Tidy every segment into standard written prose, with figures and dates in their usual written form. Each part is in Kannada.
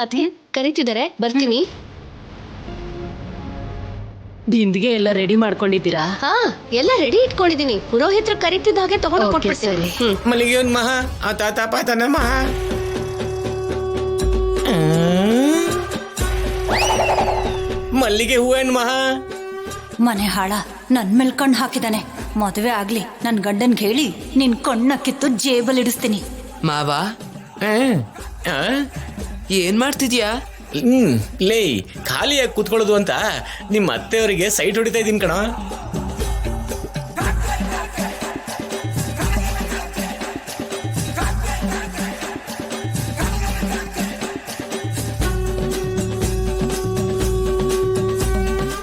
ಅದೇ ಕರೀತಿದ್ದಾರೆ, ಬರ್ತೀನಿ. ಬಿಂದಿಗೆ ಎಲ್ಲ ರೆಡಿ ಮಾಡ್ಕೊಂಡಿದ್ದೀರಾ? ಹಾ, ಎಲ್ಲ ರೆಡಿ ಇಟ್ಕೊಂಡಿದೀನಿ. ಪುರೋಹಿತರು ಕರೀತಿದ್ದ ಹಾಗೆ ತಗೊಂಡು ಕೊಟ್ಬಿಡ್ತೀನಿ. ಮಲ್ಲಿಗೆ ಒಂದು ಮಹಾ ಆ ತಾತ ಪಾತನ ಮಹಾ. ಮಲ್ಲಿಗೆ ಹೂವೇನ್ ಮಹಾ. ಮನೆ ಹಾಳ ನನ್ ಮೇಲ್ ಕಣ್ಣು ಹಾಕಿದಾನೆ. ಮದುವೆ ಆಗ್ಲಿ ನನ್ ಗಂಡನ್ಗೆ ಹೇಳಿ ನಿನ್ ಕಣ್ಣ ಕಿತ್ತು ಜೇಬಲ್ ಇಡಿಸ್ತೀನಿ. ಮಾವ ಏನ್ ಮಾಡ್ತಿದ್ಯಾ? ಲೇ, ಖಾಲಿಯಾಗಿ ಕೂತ್ಕೊಳ್ಳೋದು ಅಂತ ನಿಮ್ಮ ಅತ್ತೆಯವರಿಗೆ ಸೈಟ್ ಹೊಡಿತಾ ಇದೀನಿ ಕಣ.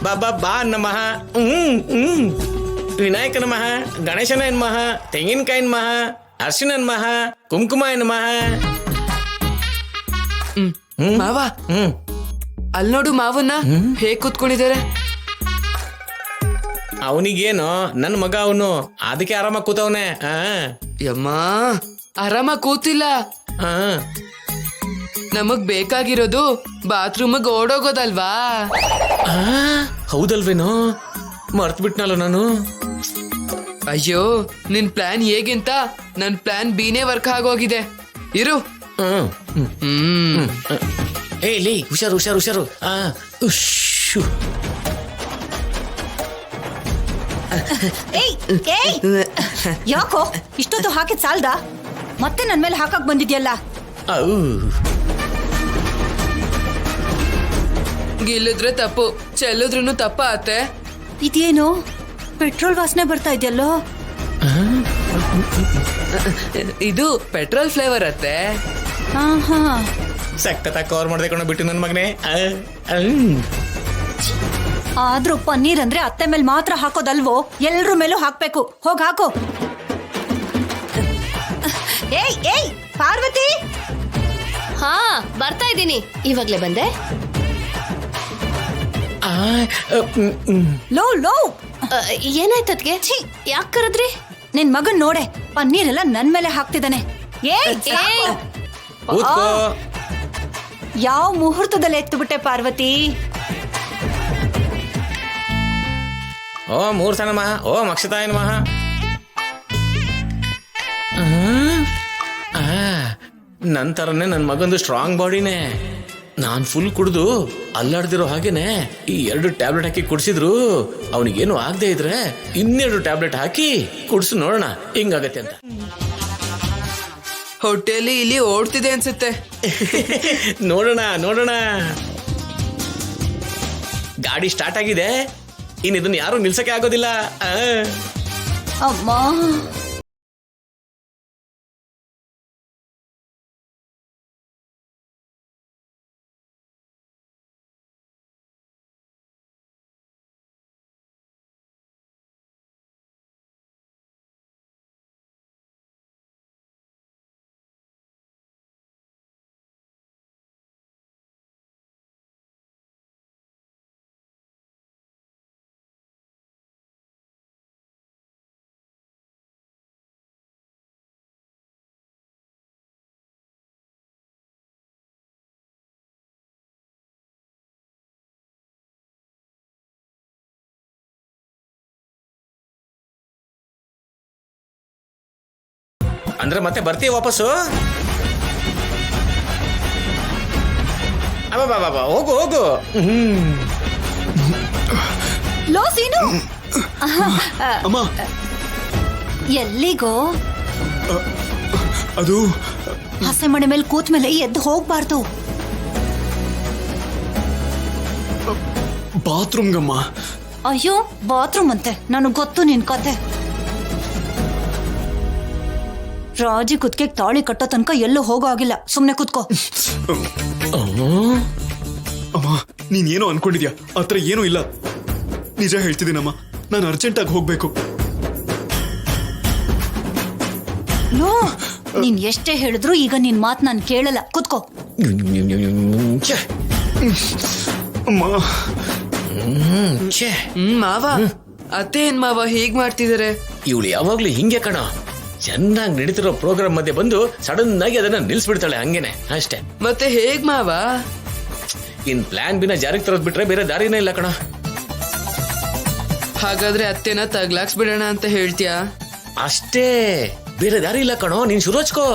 ಬಾಬಾ ಬಾ ನಮಃ. ವಿನಾಯಕ ನಮಃ, ಗಣೇಶನ ನಮಃ, ತೆಂಗಿನಕಾಯಿ ನಮಃ, ಅರ್ಶಿನ ನಮಃ, ಕುಂಕುಮ ನಮಃ. ಮಾವ ಅಲ್ ನೋಡು ಮಾವನ್ನ ಹೇಗ್ ಕೂತ್ಕೊಂಡಿದ್ದಾರೆ. ಅವನಿಗೇನು ನನ್ನ ಮಗ, ಅವನು ಅದಕ್ಕೆ ಆರಾಮಾಗಿ ಕೂತವನೆ. ಯಮ್ಮ ಆರಾಮಾಗಿ ಕೂತಿಲ್ಲ. ನಮಗ್ ಬೇಕಾಗಿರೋದು ಬಾತ್ರೂಮ್ಗೆ ಓಡೋಗೋದಲ್ವಾ? ಹೌದಲ್ವೇನೋ, ಮರ್ತ್ ಬಿಟ್ನಲ್ಲ ನಾನು. ಅಯ್ಯೋ, ನಿನ್ ಪ್ಲಾನ್ ಹೇಗಿಂತ ನನ್ ಪ್ಲಾನ್ ಬಿನೇ ವರ್ಕ್ ಆಗೋಗಿದೆ. ಇರು. ಲೇ, ಹುಷಾರು ಹುಷಾರು ಹುಷಾರು. ಯಾಕೋ ಇಷ್ಟೊತ್ತು ಹಾಕಿದ್ ಸಾಲ್ದ? ಮತ್ತೆ ನನ್ ಮೇಲೆ ಹಾಕಕ್ ಬಂದಿದ್ಯಲ್ಲ. ಗಿಲ್ಲಿದ್ರೆ ತಪ್ಪು, ಚೆಲ್ಲಿದ್ರೂ ತಪ್ಪ ಆತೆ. ಇದೇನು ಪೆಟ್ರೋಲ್ ವಾಸನೆ ಬರ್ತಾ ಇದೆಯಲ್ಲೋ? ಇದು ಪೆಟ್ರೋಲ್ ಫ್ಲೇವರ್ ಅತ್ತೆ. ಸಕ್ತ ಕವರ್ ಮಾಡ್ದೆ ಕಣ ಬಿಟ್ಟು ನನ್ನ ಮಗನೇ. ಆದ್ರೂ ಪನ್ನೀರ್ ಅಂದ್ರೆ ಅತ್ತೆ ಮೇಲೆ ಮಾತ್ರ ಹಾಕೋದಲ್ವೋ, ಎಲ್ರ ಮೇಲೂ ಹಾಕ್ಬೇಕು. ಹೋಗ್ ಹಾಕು. ಏಯ್ ಏಯ್ ಪಾರ್ವತಿ, ಹಾ ಬರ್ತಾ ಇದ್ದೀನಿ. ಇವಾಗ್ಲೇ ಬಂದೆ. ಲೋ ಲೋ, ಏನಾಯ್ತದ್ಗೆ? ಯಾಕೆ ಕರೆದ್ರಿ? ನಿನ್ ಮಗನ್ ನೋಡೆ, ಪನ್ನೀರ್ ಎಲ್ಲ ನನ್ ಮೇಲೆ ಹಾಕ್ತಿದ್ದಾನೆ. ಯಾವ ಮುಹೂರ್ತದಲ್ಲಿ ಎತ್ತುಬಿಟ್ಟೆ ಪಾರ್ವತಿ. ಓ ಮೂರ್ತ ನಮಃ, ಓ ಅಕ್ಷತಾಯ ನಮಃ. ನಂತರನೇ ನನ್ನ ಮಗಂದು ಸ್ಟ್ರಾಂಗ್ ಬಾಡಿನೇ. ನಾನ್ ಫುಲ್ ಕುಡ್ದು ಅಲ್ಲಾಡ್ದಿರೋ ಹಾಗೇನೆ ಈ 2 ಟ್ಯಾಬ್ಲೆಟ್ ಹಾಕಿ ಕುಡಿಸಿದ್ರು. ಅವನಿಗೇನು ಆಗದೆ ಇದ್ರೆ 2 ಟ್ಯಾಬ್ಲೆಟ್ ಹಾಕಿ ಕುಡಿಸು ನೋಡೋಣ ಹಿಂಗಾಗತ್ತೆ ಅಂತ. ಹೊಟ್ಟೆಲಿ ಇಲ್ಲಿ ಓಡ್ತಿದೆ ಅನ್ಸುತ್ತೆ. ನೋಡೋಣ ನೋಡೋಣ. ಗಾಡಿ ಸ್ಟಾರ್ಟ್ ಆಗಿದೆ, ಇನ್ ಇದನ್ನ ಯಾರು ನಿಲ್ಸಕ್ಕೆ ಆಗೋದಿಲ್ಲ. ಅಮ್ಮ, ಅಂದ್ರೆ ಮತ್ತೆ ಬರ್ತೀಯ ವಾಪಸ್ಸು? ಅಬ್ಬಾ ಹೋಗು ಹೋಗು. ಲೋ ಸೀನು, ಅಮ್ಮ ಎಲ್ಲಿಗೋ? ಅದು ಹಸೆ ಮಣೆ ಮೇಲೆ ಕೂತ್ ಮೇಲೆ ಎದ್ದು ಹೋಗ್ಬಾರ್ದು. ಬಾತ್ರೂಮ್ಗಮ್ಮ. ಅಯ್ಯೋ, ಬಾತ್ರೂಮ್ ಅಂತೆ, ನನಗ್ ಗೊತ್ತು ನಿನ್ ಕತೆ. ರಾಜಿ ಕುತ್ಕೆ ತಾಳಿ ಕಟ್ಟೋ ತನಕ ಎಲ್ಲೂ ಹೋಗೋ ಆಗಿಲ್ಲ. ಸುಮ್ನೆ ಕುತ್ಕೋ. ಅಮ್ಮ, ನೀನ್ ಏನೋ ಅನ್ಕೊಂಡಿದ್ಯಾ? ಆತರ ಏನೂ ಇಲ್ಲ. ನಿಜ ಹೇಳ್ತಿದ್ದೀನಮ್ಮ, ನಾನು ಅರ್ಜೆಂಟಾಗಿ ಹೋಗ್ಬೇಕು. ನೀನ್ ಎಷ್ಟೇ ಹೇಳಿದ್ರು ಈಗ ನಿನ್ ಮಾತ್ ನಾನು ಕೇಳಲ್ಲ. ಕುತ್ಕೋ. ಅಮ್ಮ. ಮಾವ, ಅತ್ತೆ ಏನ್ ಮಾವ ಹೀಗ್ ಮಾಡ್ತಿದಾರೆ? ಇವಳು ಯಾವಾಗ್ಲೂ ಹಿಂಗೆ ಕಣ, ಚೆನ್ನಾಗಿ ನಡೀತಿರೋ ಪ್ರೋಗ್ರಾಮ್ ಮಧ್ಯೆ ಬಂದು ಸಡನ್ ಆಗಿ ಅದನ್ನ ನಿಲ್ಸ್ಬಿಡ್ತಾಳೆ ಹಂಗೇನೆ ಅಷ್ಟೇ. ಮತ್ತೆ ಹೇಗ್ ಮಾವ? ಇನ್ ಪ್ಲಾನ್ ಬಿನ ಜಾರಿಗೆ ತರೋದ್ ಬಿಟ್ರೆ ಬೇರೆ ದಾರಿನೇ ಇಲ್ಲ ಕಣ. ಹಾಗಾದ್ರೆ ಅತ್ತೆನ ತಗ್ಲಾಕ್ಸ್ಬಿಡೋಣ ಅಂತ ಹೇಳ್ತೀಯಾ? ಅಷ್ಟೇ, ಬೇರೆ ದಾರಿ ಇಲ್ಲ ಕಣೋ. ನೀನ್ ಶುರು ಹಚ್ಕೋ.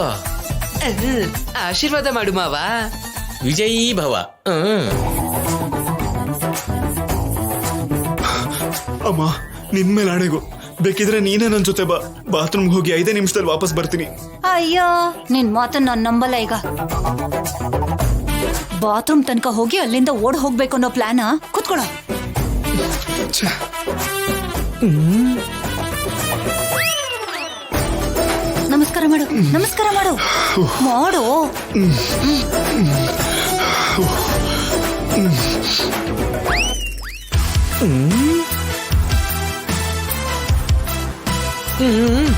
ಆಶೀರ್ವಾದ ಮಾಡು ಮಾವ. ವಿಜಯೀ ಭವ. ಅಮ್ಮ ನಿನ್ ಮೇಲೆ ಆಣೆಗೂ ಬೇಕಿದ್ರೆ ನೀನೇ ನನ್ ಜೊತೆ ಬಾ. ಬಾತ್ರೂಮ್ಗೆ ಹೋಗಿ 5 ನಿಮಿಷದಲ್ಲಿ ವಾಪಸ್ ಬರ್ತೀನಿ. ಅಯ್ಯೋ ನಿನ್ ಮಾತನ್ನ ನಾನ್ ನಂಬಲ್ಲ ಈಗ. ಬಾತ್ರೂಮ್ ತನಕ ಹೋಗಿ ಅಲ್ಲಿಂದ ಓಡ್ ಹೋಗ್ಬೇಕು ಅನ್ನೋ ಪ್ಲಾನ? ಕೂತ್ಕೊಳ್ಳ. ಛೆ, ನಮಸ್ಕಾರ ಮಾಡು, ನಮಸ್ಕಾರ ಮಾಡು ಮಾಡು. ಹ್ಮ್